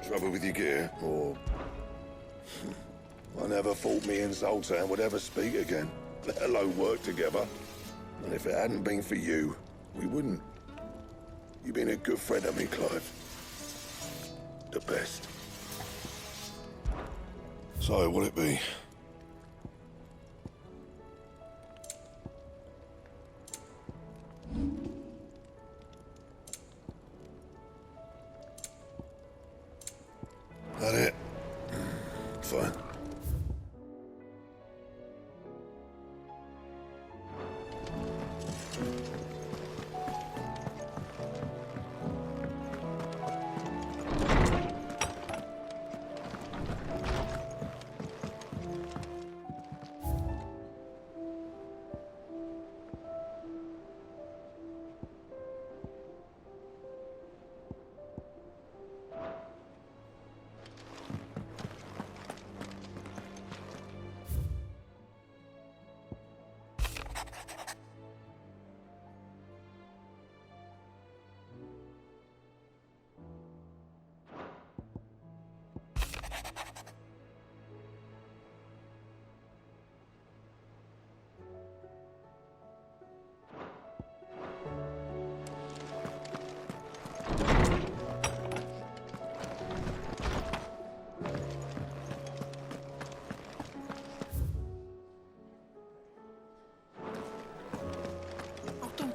Trouble with your gear, or... I never thought me and Zoltan would ever speak again, let alone work together. And if it hadn't been for you, we wouldn't. You've been a good friend of me, Clive. The best. So, what'll it be? That it? Fine.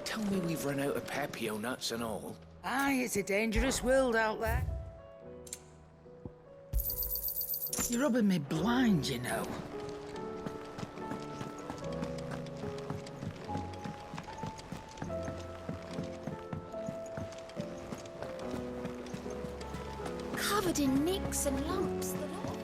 Tell me we've run out of Papio nuts and all. Aye, it's a dangerous world out there. You're rubbing me blind, you know. Covered in nicks and lumps, the lot of them.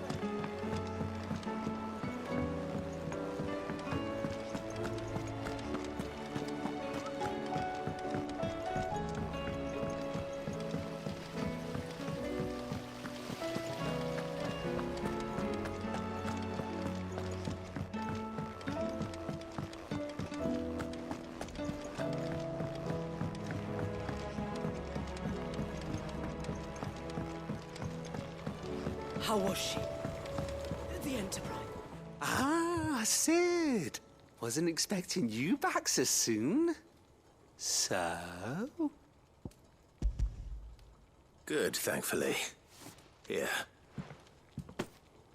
How was she? The Enterprise? Ah, Sid. Wasn't expecting you back so soon. So? Good, thankfully. Here.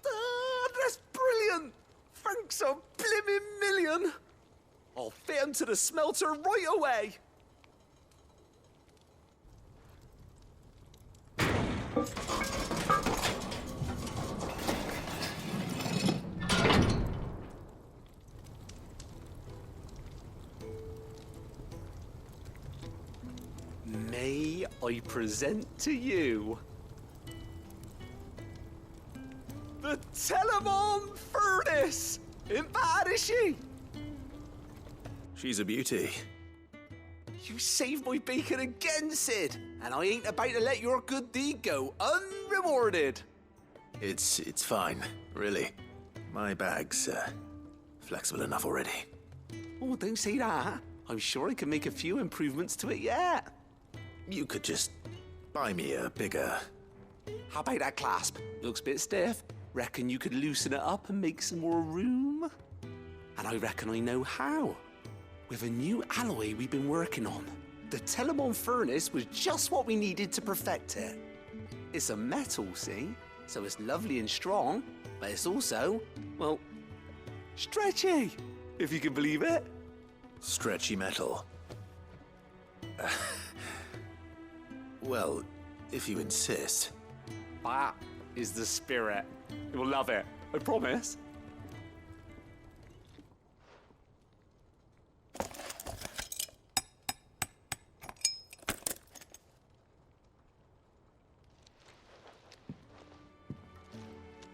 Ah, that's brilliant. Thanks a blimmin' million. I'll fit 'em to the smelter right away. May I present to you the Telemon Furnace? Ain't bad, is she? She's a beauty. You saved my bacon again, Sid, and I ain't about to let your good deed go unrewarded. It's fine, really. My bag's flexible enough already. Oh, don't say that. I'm sure I can make a few improvements to it yet. You could just buy me a bigger... How about that clasp? Looks a bit stiff. Reckon you could loosen it up and make some more room? And I reckon I know how. With a new alloy we've been working on. The Telemon Furnace was just what we needed to perfect it. It's a metal, see? So it's lovely and strong, but it's also, well, stretchy, if you can believe it. Stretchy metal. Well, if you insist. That is the spirit. You'll love it, I promise.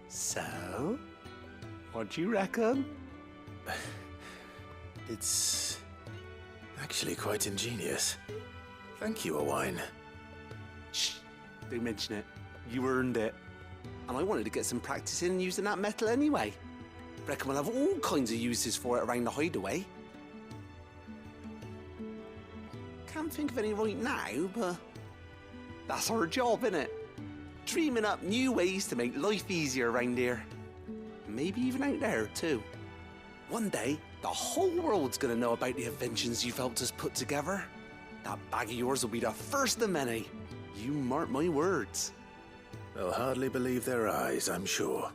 So, what do you reckon? It's actually quite ingenious. Thank you, Owain. Shh, don't mention it. You earned it. And I wanted to get some practice in using that metal anyway. Reckon we'll have all kinds of uses for it around the hideaway. Can't think of any right now, but that's our job, innit? dreaming up new ways to make life easier around here. Maybe even out there, too. One day, the whole world's gonna know about the inventions you've helped us put together. That bag of yours will be the first of many. You mark my words. They'll hardly believe their eyes, I'm sure.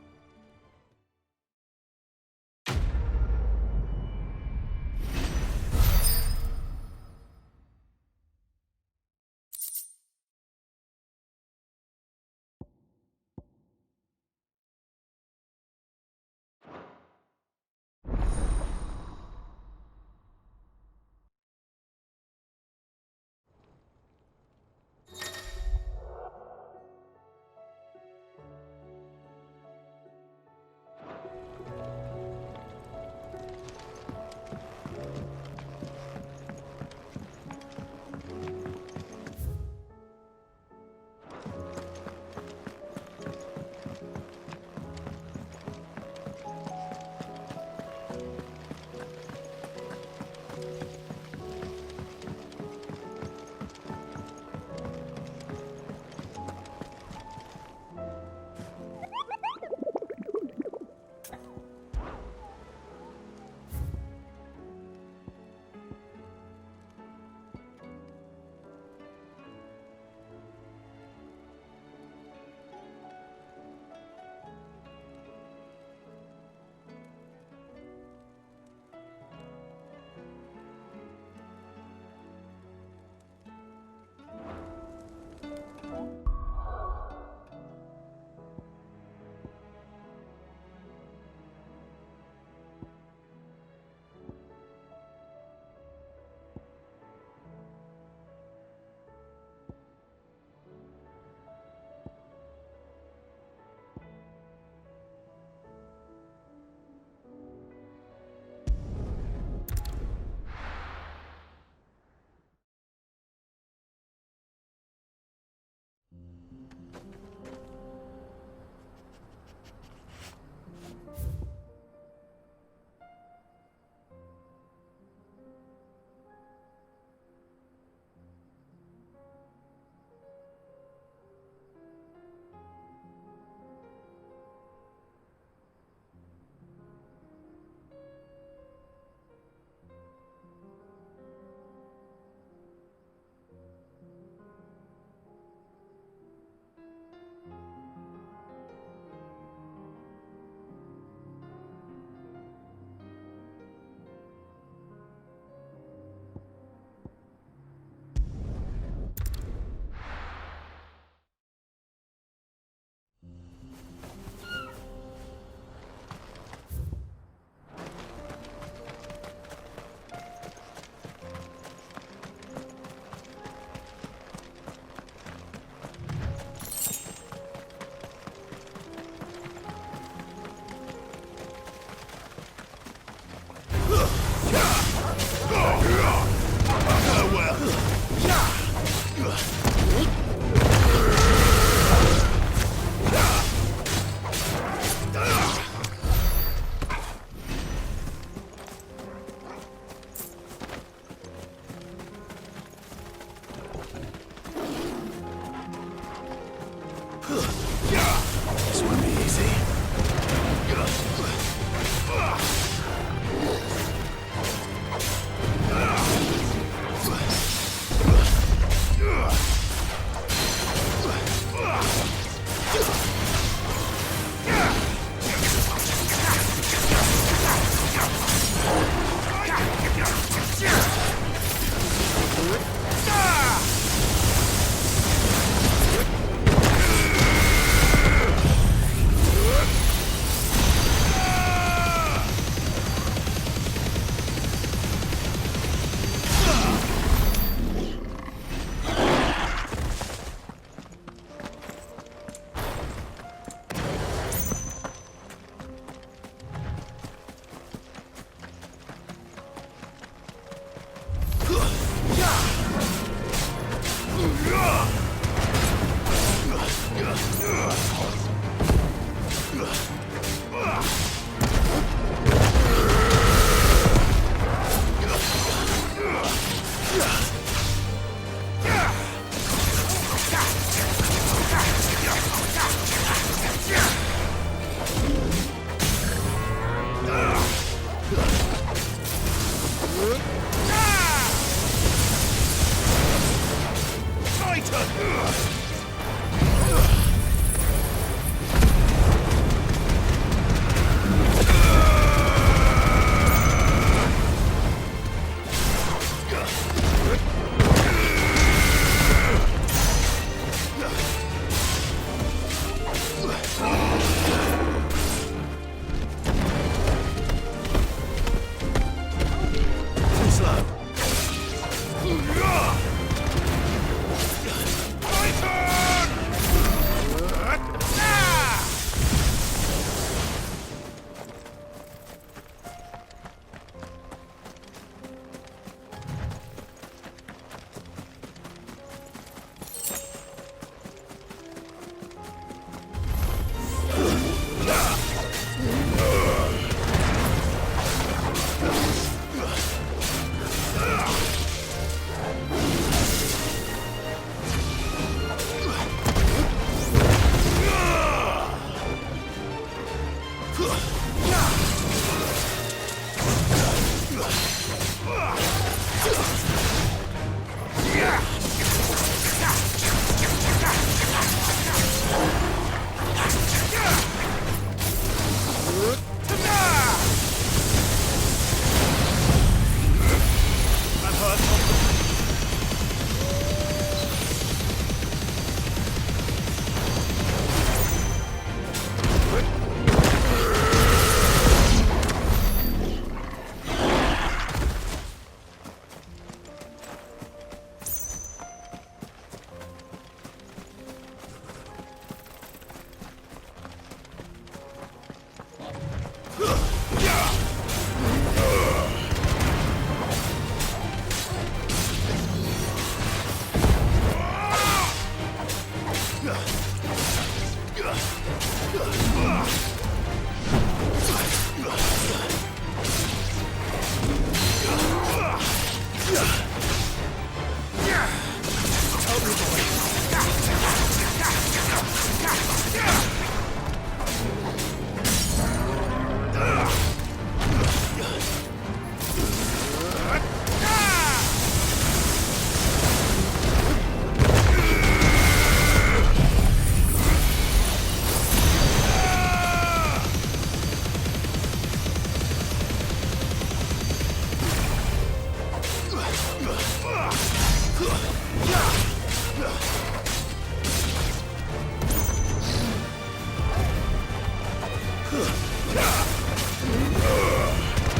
This won't be easy.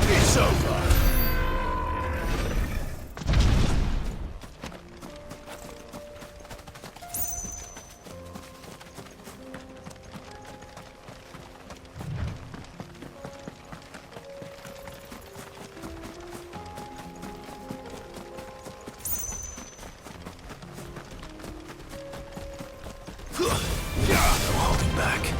It's over. No holding back.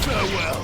Farewell.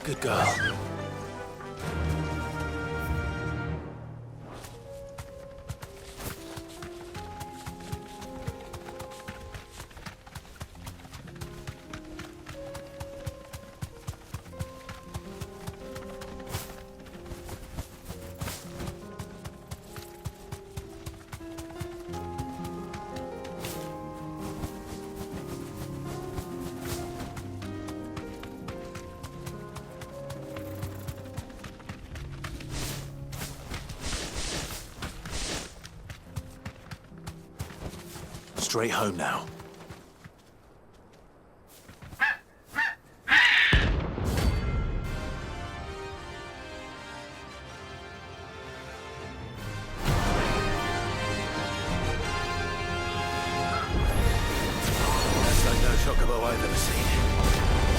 Good girl. Straight home now. That's like no chocobo I've ever seen.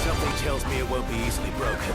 Something tells me it won't be easily broken.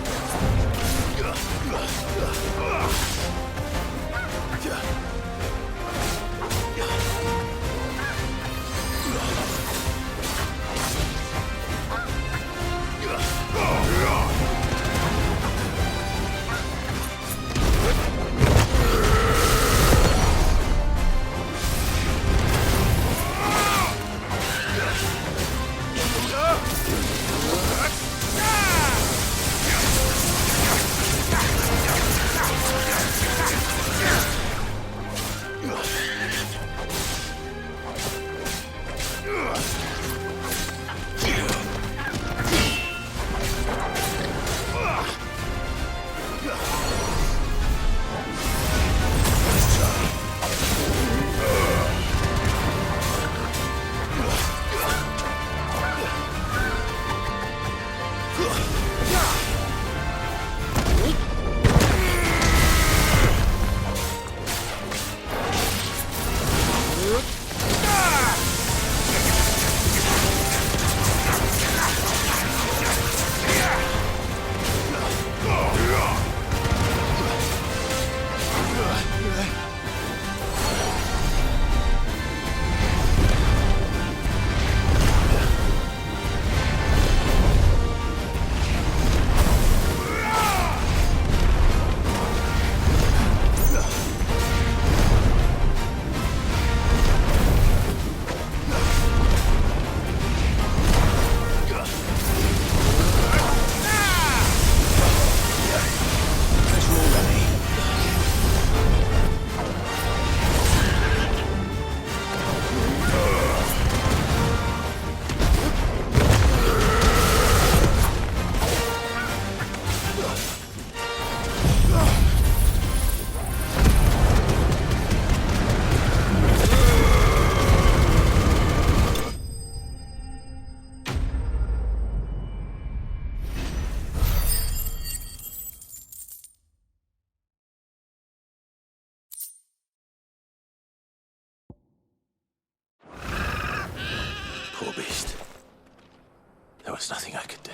was nothing I could do.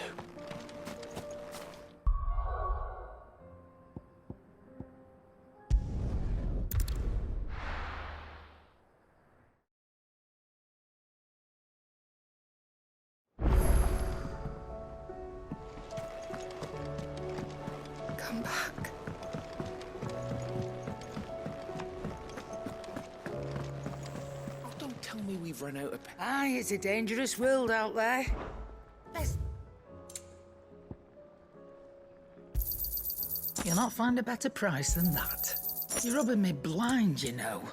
Come back. Oh, don't tell me we've run out of... Aye, it's a dangerous world out there. You'll not find a better price than that. You're rubbing me blind, you know.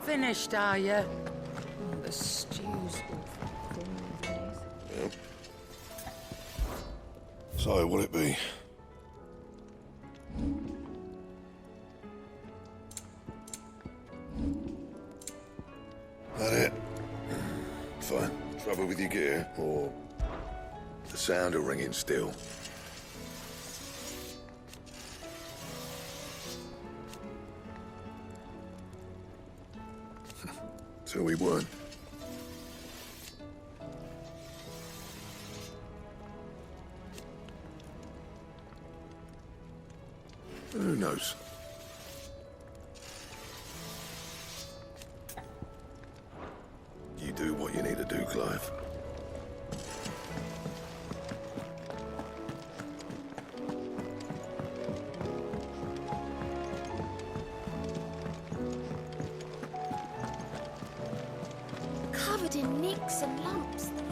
Finished, are you? Oh, the stew's awful full these days. Yep. So, what'll it be? That it? Fine. Trouble with your gear, or the sound of ringing still? So we weren't. Who knows? You do what you need to do, Clive. Covered in nicks and lumps, the lot.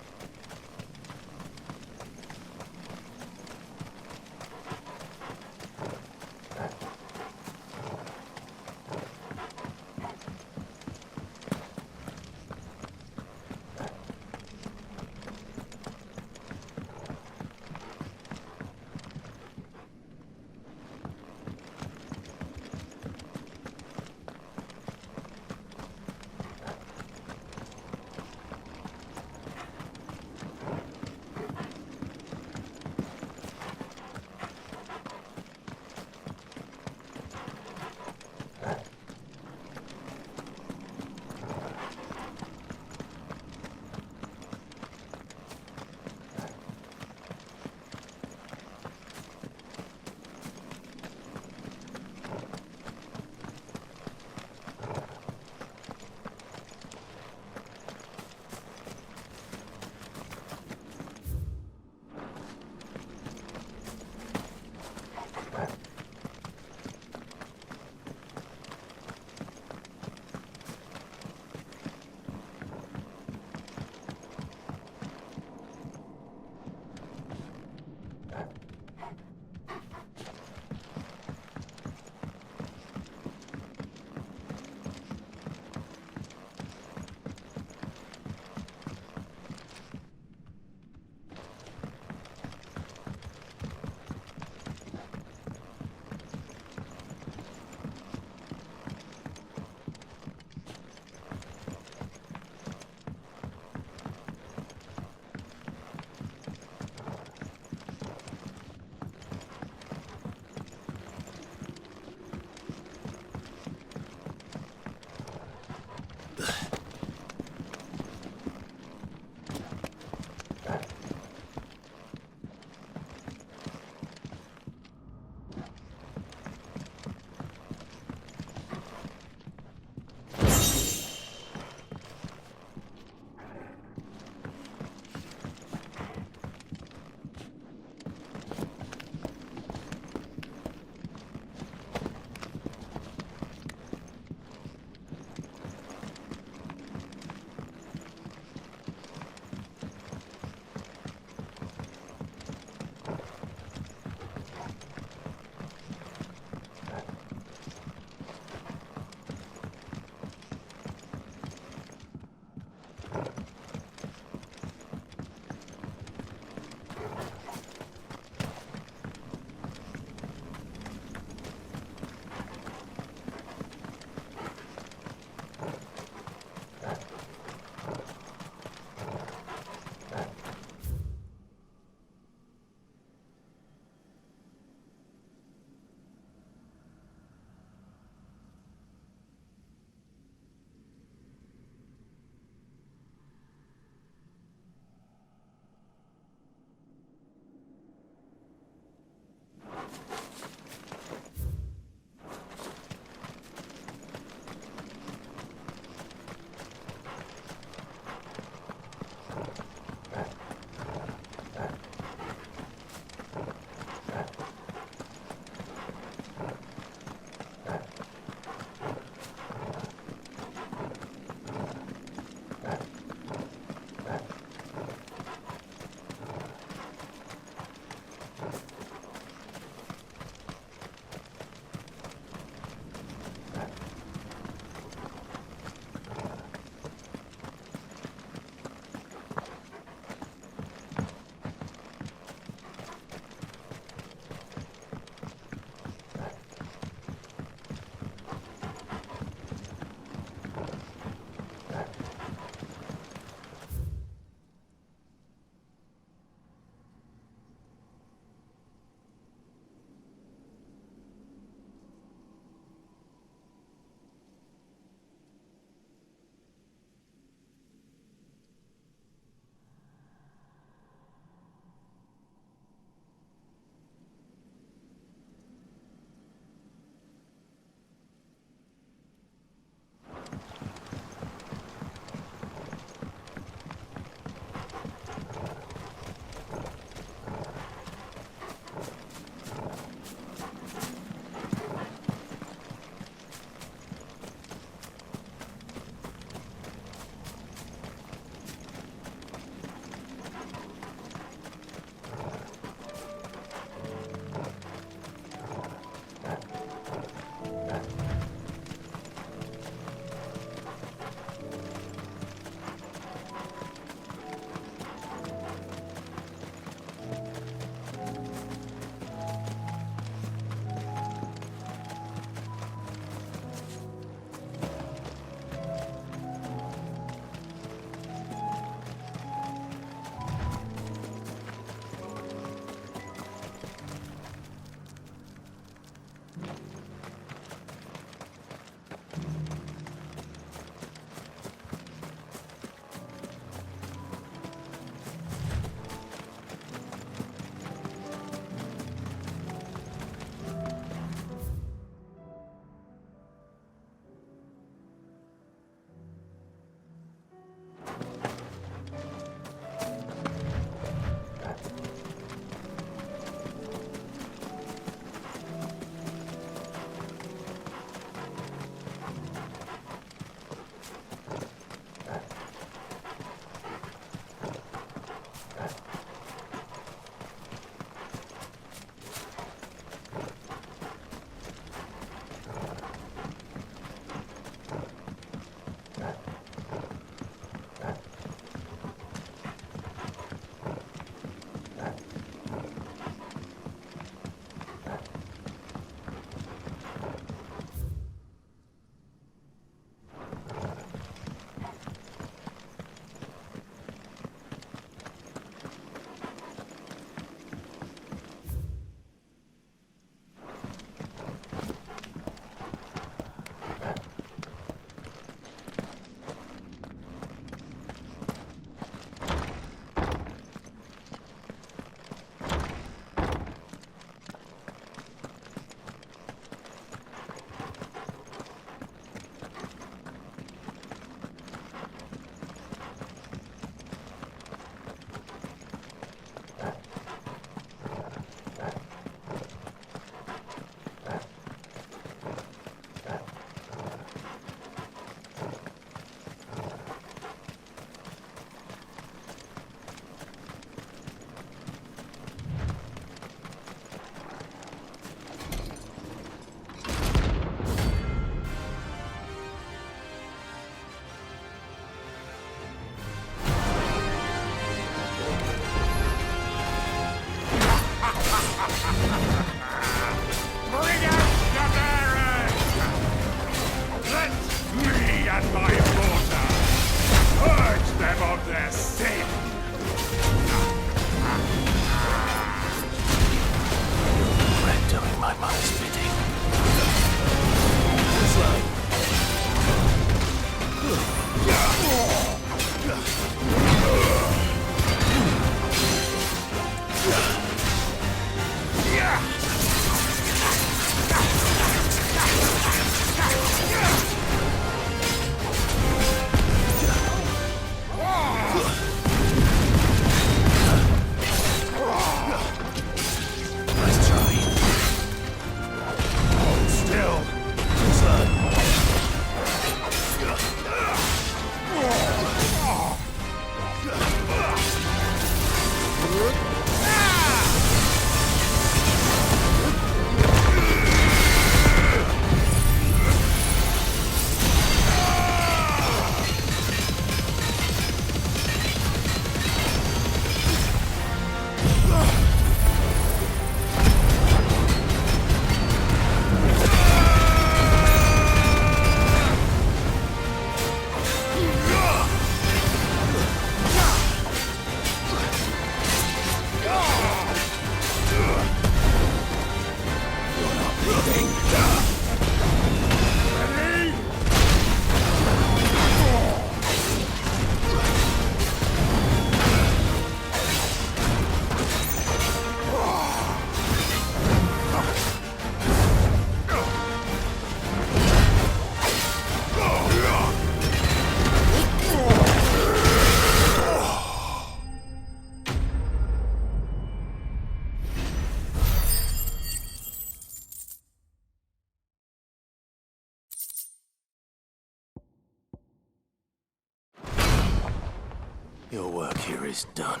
here is done.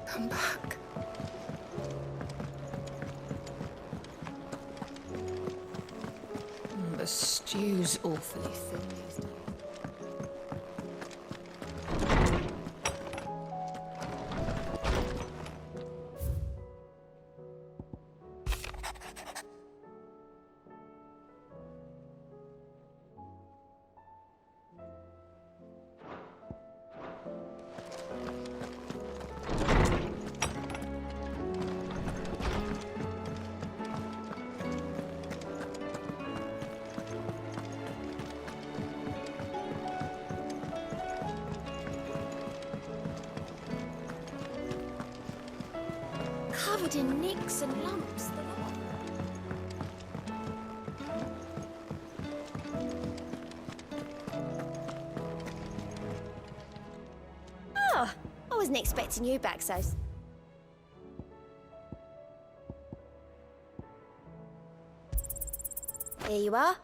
Come back. The stew's awfully thin these days. Covered in nicks and lumps, the lot. Oh, I wasn't expecting you back, Sos. Here you are.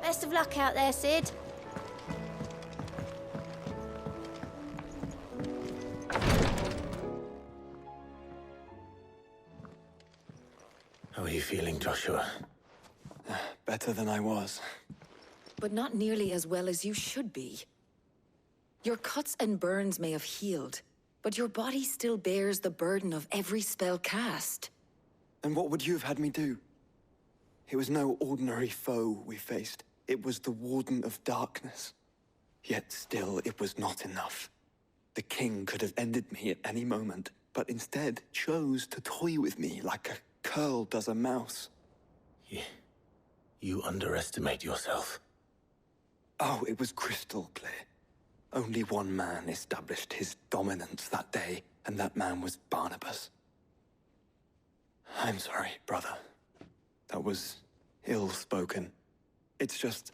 Best of luck out there, Sid. How are you feeling, Joshua? Better than I was. But not nearly as well as you should be. Your cuts and burns may have healed, but your body still bears the burden of every spell cast. And what would you have had me do? It was no ordinary foe we faced. It was the Warden of Darkness. Yet still, it was not enough. The king could have ended me at any moment, but instead chose to toy with me like a curl does a mouse. You underestimate yourself. Oh, it was crystal clear. Only one man established his dominance that day, and that man was Barnabas. I'm sorry, brother. That was ill-spoken. It's just,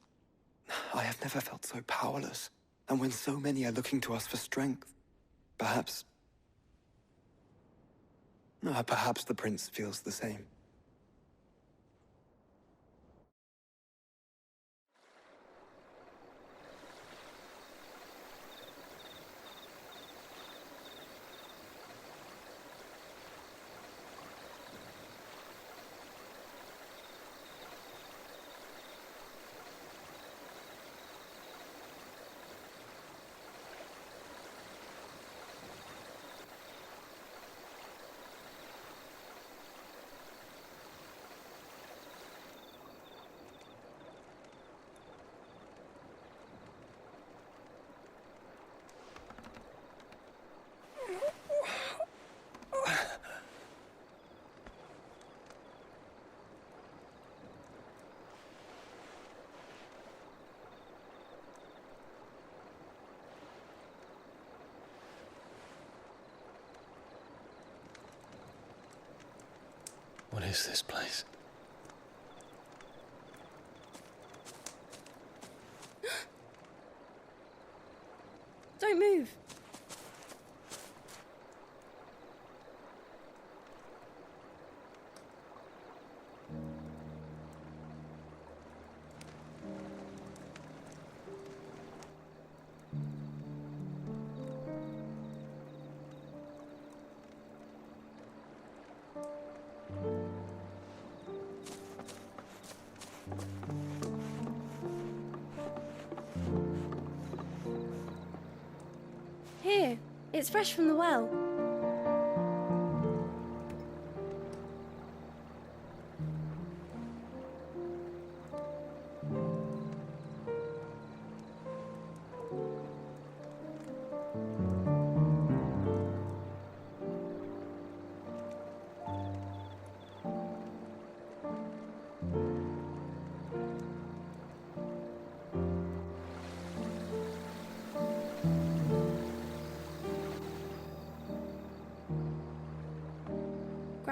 I have never felt so powerless. And when so many are looking to us for strength, perhaps the prince feels the same. What is this place? Don't move. Here, it's fresh from the well.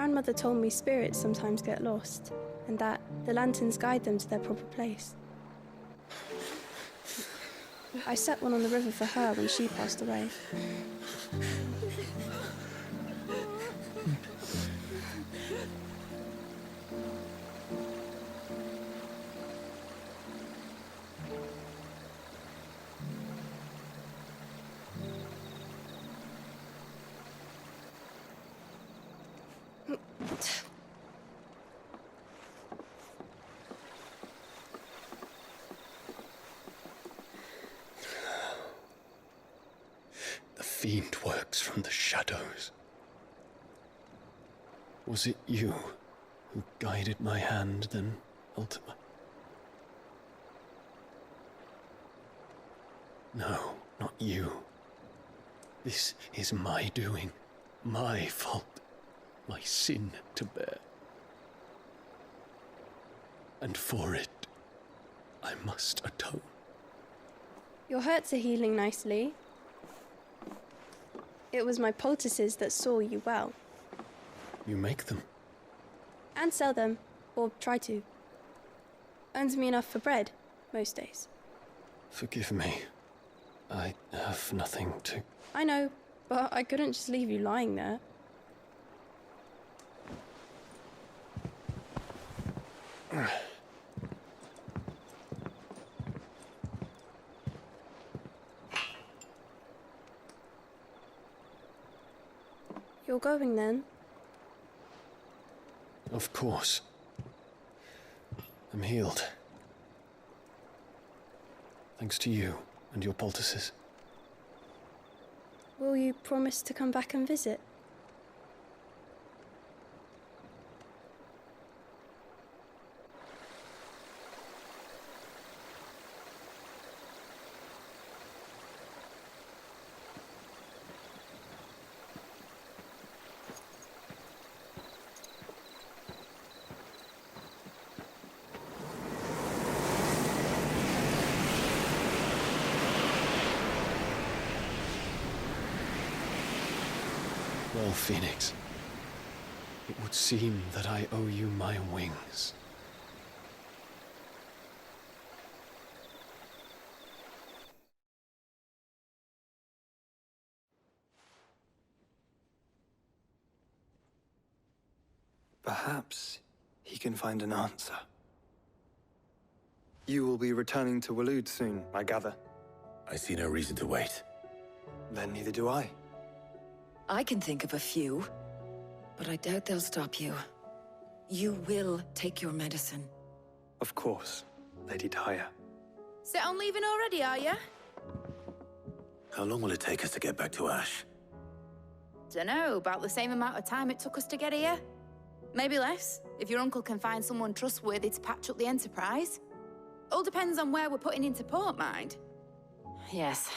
Grandmother told me spirits sometimes get lost, and that the lanterns guide them to their proper place. I set one on the river for her when she passed away. The fiend works from the shadows. Was it you who guided my hand then, Ultima? No, not you. This is my doing, my fault, my sin to bear. And for it, I must atone. Your hurts are healing nicely. It was my poultices that saw you well. You make them? And sell them, or try to. Earns me enough for bread, most days. Forgive me. I have nothing to... I know, but I couldn't just leave you lying there. You're going then? Of course. I'm healed. Thanks to you and your poultices. Will you promise to come back and visit? Well, Phoenix, it would seem that I owe you my wings. Perhaps he can find an answer. You will be returning to Waloed soon, I gather. I see no reason to wait. Then neither do I. I can think of a few, but I doubt they'll stop you. You will take your medicine. Of course, Lady Daya. Set on leaving already, are you? How long will it take us to get back to Ash? Dunno, about the same amount of time it took us to get here. Maybe less, if your uncle can find someone trustworthy to patch up the Enterprise. All depends on where we're putting into port, mind. Yes.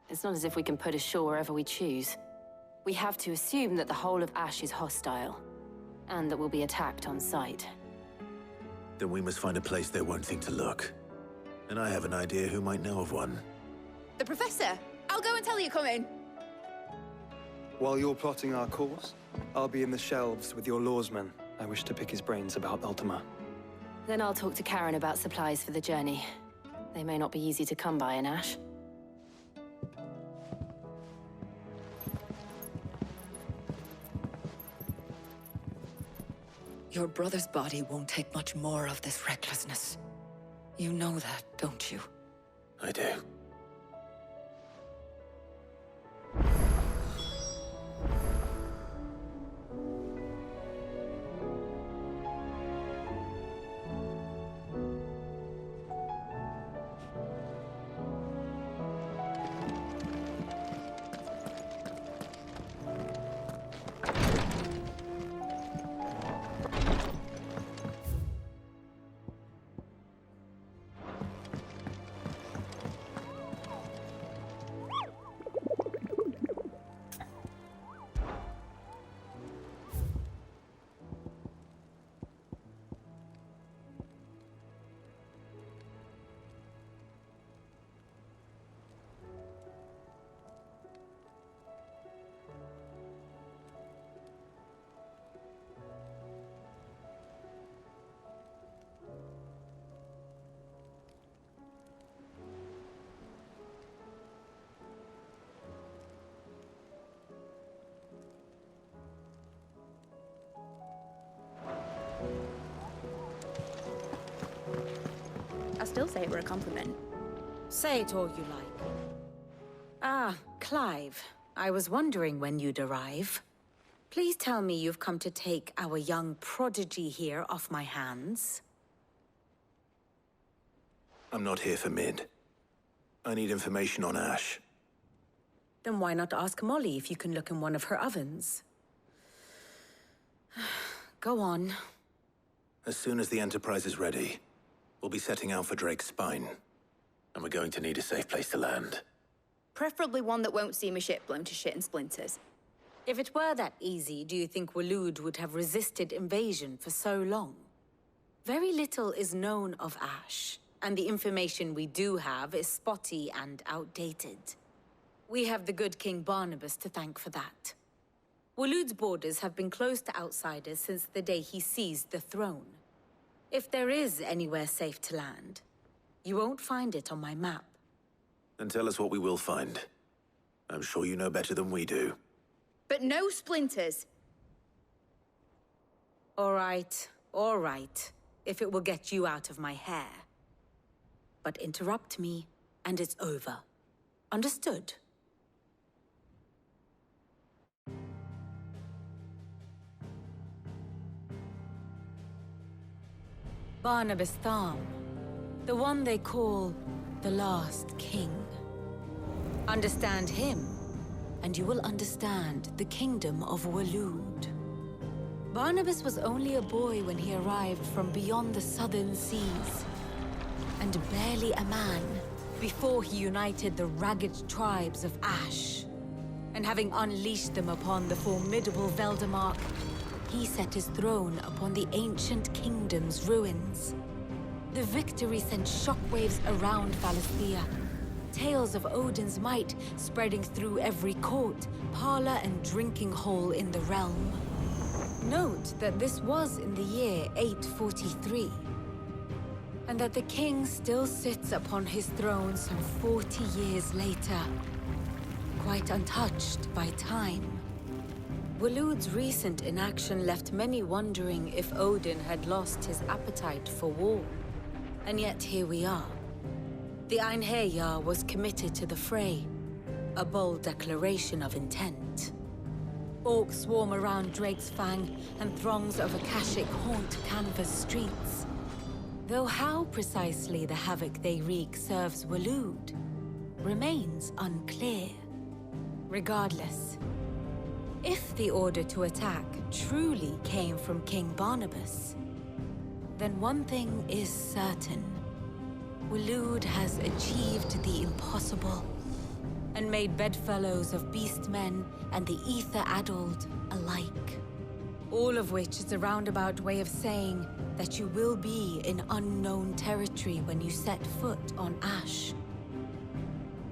It's not as if we can put ashore wherever we choose. We have to assume that the whole of Ash is hostile, and that we'll be attacked on sight. Then we must find a place they won't think to look. And I have an idea who might know of one. The Professor! I'll go and tell you come in. While you're plotting our course, I'll be in the shelves with your lawsman. I wish to pick his brains about Ultima. Then I'll talk to Karen about supplies for the journey. They may not be easy to come by in Ash. Your brother's body won't take much more of this recklessness. You know that, don't you? I do. still say it were a compliment. Say it all you like. Ah, Clive. I was wondering when you'd arrive. Please tell me you've come to take our young prodigy here off my hands. I'm not here for Mid. I need information on Ash. Then why not ask Molly if you can look in one of her ovens? Go on. As soon as the Enterprise is ready, we'll be setting out for Drake's Spine. And we're going to need a safe place to land. Preferably one that won't see my ship blown to shit and splinters. If it were that easy, do you think Waloed would have resisted invasion for so long? Very little is known of Ash, and the information we do have is spotty and outdated. We have the good King Barnabas to thank for that. Waloed's borders have been closed to outsiders since the day he seized the throne. If there is anywhere safe to land, you won't find it on my map. Then tell us what we will find. I'm sure you know better than we do. But no splinters. All right, if it will get you out of my hair. But interrupt me, and it's over. Understood? Barnabas Tham, the one they call the Last King. Understand him, and you will understand the kingdom of Waloed. Barnabas was only a boy when he arrived from beyond the southern seas, and barely a man before he united the ragged tribes of Ash. And having unleashed them upon the formidable Veldamark, he set his throne upon the ancient kingdom's ruins. The victory sent shockwaves around Valisthea, tales of Odin's might spreading through every court, parlor, and drinking hole in the realm. Note that this was in the year 843, and that the king still sits upon his throne some 40 years later, quite untouched by time. Waloed's recent inaction left many wondering if Odin had lost his appetite for war. And yet here we are. The Einherjar was committed to the fray, a bold declaration of intent. Orcs swarm around Drake's Fang, and throngs of Akashic haunt Canvas streets. Though how precisely the havoc they wreak serves Waloed remains unclear. Regardless, if the order to attack truly came from King Barnabas, then one thing is certain. Waloed has achieved the impossible, and made bedfellows of beastmen and the ether-addled alike. All of which is a roundabout way of saying that you will be in unknown territory when you set foot on Ash.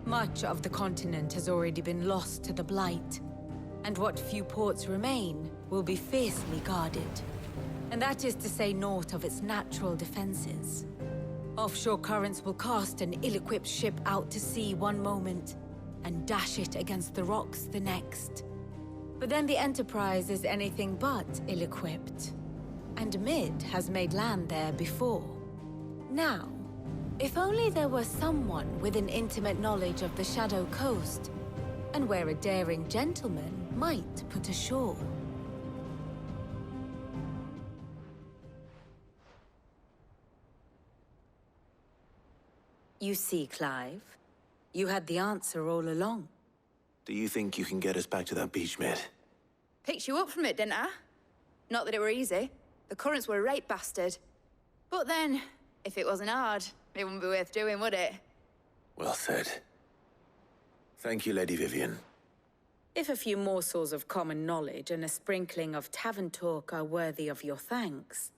Much of the continent has already been lost to the Blight, and what few ports remain will be fiercely guarded. And that is to say naught of its natural defenses. Offshore currents will cast an ill-equipped ship out to sea one moment, and dash it against the rocks the next. But then the Enterprise is anything but ill-equipped, and Mid has made land there before. Now, if only there were someone with an intimate knowledge of the Shadow Coast, and where a daring gentleman might put ashore. You see, Clive, you had the answer all along. Do you think you can get us back to that beach, Mid? Picked you up from it, didn't I? Not that it were easy. The currents were a right bastard. But then, if it wasn't hard, it wouldn't be worth doing, would it? Well said. Thank you, Lady Vivian. If a few morsels of common knowledge and a sprinkling of tavern talk are worthy of your thanks,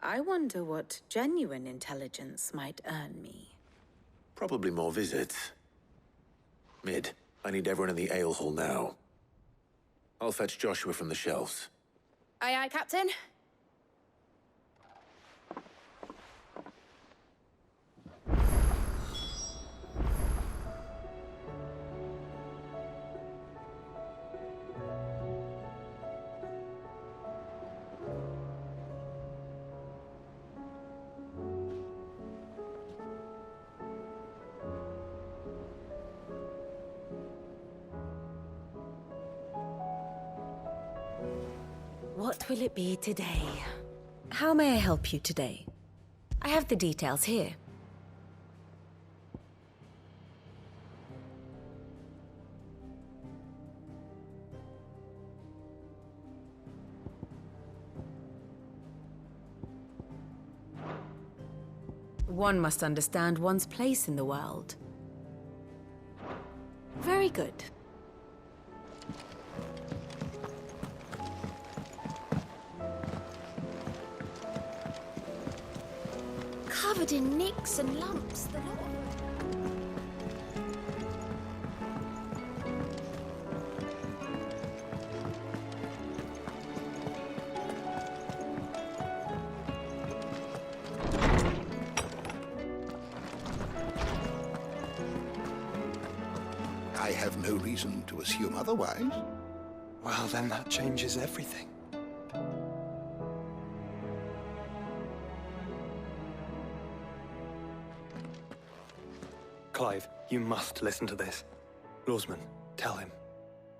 I wonder what genuine intelligence might earn me. Probably more visits. Mid, I need everyone in the ale hall now. I'll fetch Joshua from the shelves. Aye, aye, Captain. what will it be today? How may I help you today? I have the details here. One must understand one's place in the world. Very good. Covered in nicks and lumps, the lot of them. I have no reason to assume otherwise. Well, then that changes everything. Clive, you must listen to this. Lawsman, tell him.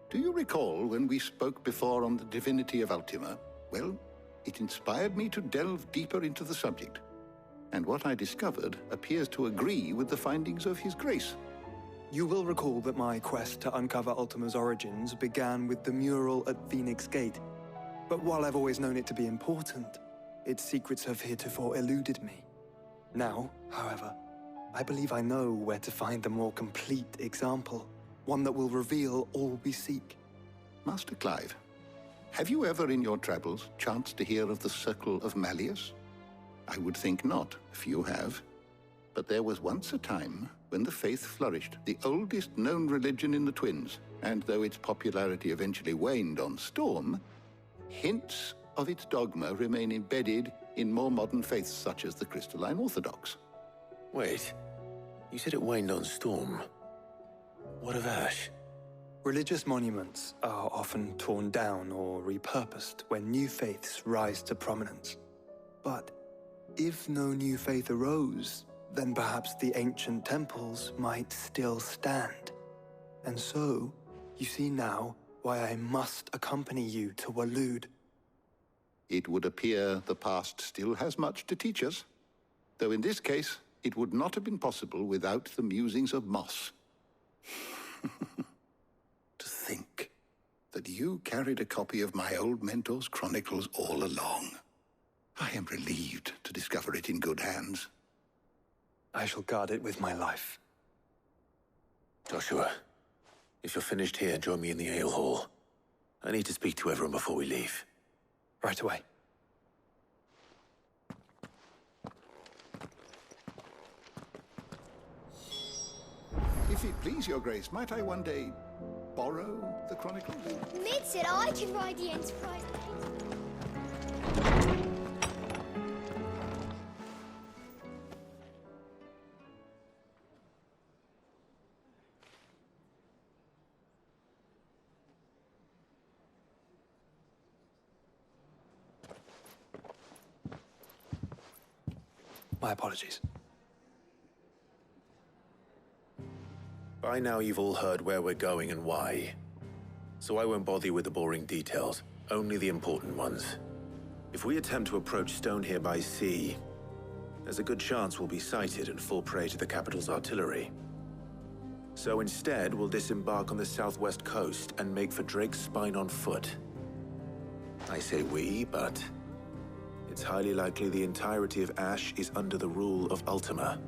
Do you recall when we spoke before on the divinity of Ultima? Well, it inspired me to delve deeper into the subject. And what I discovered appears to agree with the findings of His Grace. You will recall that my quest to uncover Ultima's origins began with the mural at Phoenix Gate. But while I've always known it to be important, its secrets have heretofore eluded me. Now, however, I believe I know where to find the more complete example, one that will reveal all we seek. Master Clive, have you ever in your travels chanced to hear of the Circle of Malleus? I would think not, if you have. But there was once a time when the faith flourished, the oldest known religion in the Twins, and though its popularity eventually waned on Storm, hints of its dogma remain embedded in more modern faiths such as the Crystalline Orthodox. Wait, you said it waned on Storm. What of Ash? Religious monuments are often torn down or repurposed when new faiths rise to prominence. But if no new faith arose, then perhaps the ancient temples might still stand. And so, you see now why I must accompany you to Waloed. It would appear the past still has much to teach us, though in this case, it would not have been possible without the musings of Moss. To think that you carried a copy of my old mentor's chronicles all along. I am relieved to discover it in good hands. I shall guard it with my life. Joshua, if you're finished here, join me in the ale hall. I need to speak to everyone before we leave. Right away. If it please your grace, might I one day borrow the chronicles? Mid said I can ride the Enterprise. My apologies. By now you've all heard where we're going and why. So I won't bother you with the boring details, only the important ones. If we attempt to approach Stone here by sea, there's a good chance we'll be sighted and fall prey to the capital's artillery. So instead, we'll disembark on the southwest coast and make for Drake's Spine on foot. I say we, but it's highly likely the entirety of Ash is under the rule of Ultima.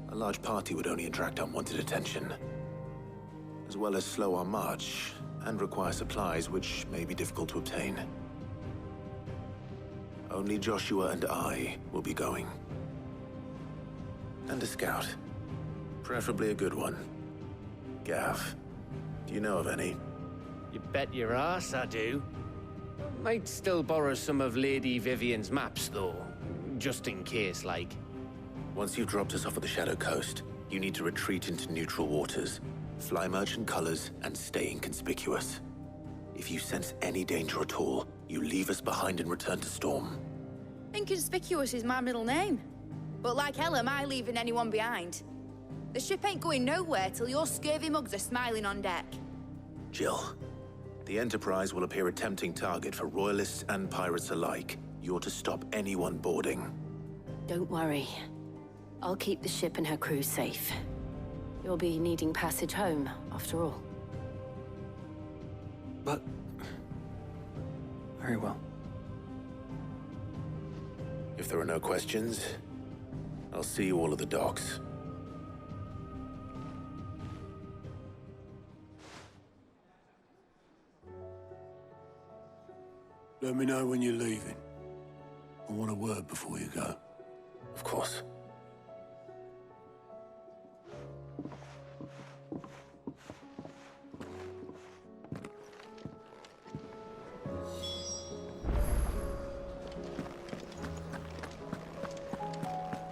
A large party would only attract unwanted attention, as well as slow our march and require supplies which may be difficult to obtain. Only Joshua and I will be going. And a scout. Preferably a good one. Gav, do you know of any? You bet your ass I do. Might still borrow some of Lady Vivian's maps, though. Just in case, like. Once you've dropped us off at the Shadow Coast, you need to retreat into neutral waters, fly merchant colors, and stay inconspicuous. If you sense any danger at all, you leave us behind and return to Storm. Inconspicuous is my middle name. But like hell am I leaving anyone behind. The ship ain't going nowhere till your scurvy mugs are smiling on deck. Jill, The Enterprise will appear a tempting target for royalists and pirates alike. You're to stop anyone boarding. Don't worry. I'll keep the ship and her crew safe. You'll be needing passage home, after all. But... very well. If there are no questions, I'll see you all at the docks. Let me know when you're leaving. I want a word before you go. Of course.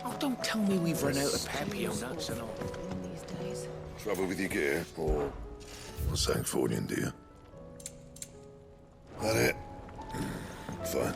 Oh, don't tell me we've run out of papio nuts and all. Trouble with your gear, or something for you, dear? That it? Fine.